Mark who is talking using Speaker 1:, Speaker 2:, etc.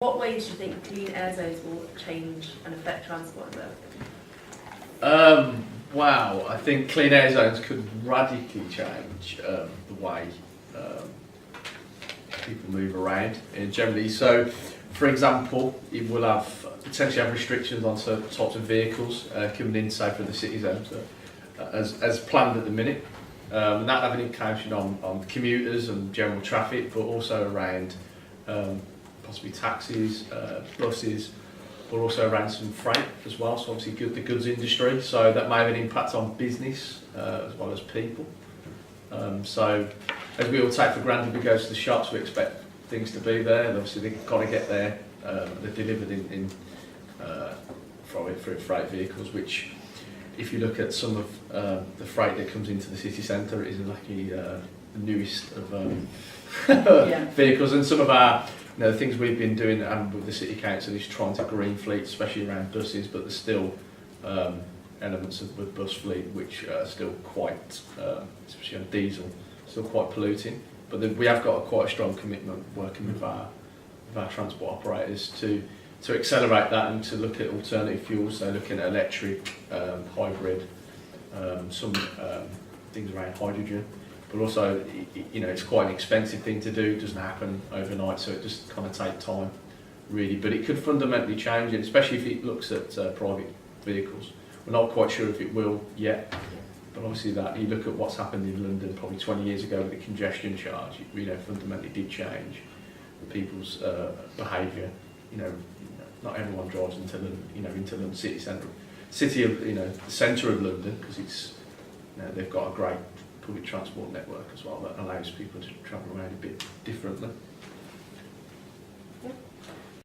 Speaker 1: What ways do you think clean air zones will change and affect transport in Birmingham?
Speaker 2: Wow, I think clean air zones could radically change the way people move around generally. So, for example, it will potentially have restrictions on certain types of vehicles coming in, say, for the city zones as planned at the minute. And that having an implication on commuters and general traffic, but also around possibly taxis, buses, but also around some freight as well, so obviously the goods industry, so that may have an impact on business as well as people. So as we all take for granted, we go to the shops, we expect things to be there, and obviously they've got to get there. They're delivered in through freight vehicles, which if you look at some of the freight that comes into the city centre, it isn't like the newest of vehicles, and some of our the things we've been doing with the City Council is trying to green fleet, especially around buses, but there's still elements of the bus fleet which are still quite, especially on diesel, still quite polluting. But we have got quite a strong commitment working with our transport operators to accelerate that and to look at alternative fuels, so looking at electric, hybrid, some things around hydrogen. But also, it's quite an expensive thing to do. It doesn't happen overnight, so it just kind of takes time, really. But it could fundamentally change it, especially if it looks at private vehicles. We're not quite sure if it will yet, but obviously that you look at what's happened in London probably 20 years ago with the congestion charge. It fundamentally did change people's behaviour. Not everyone drives into the city centre, the centre of London, because it's they've got a great public transport network as well that allows people to travel around a bit differently.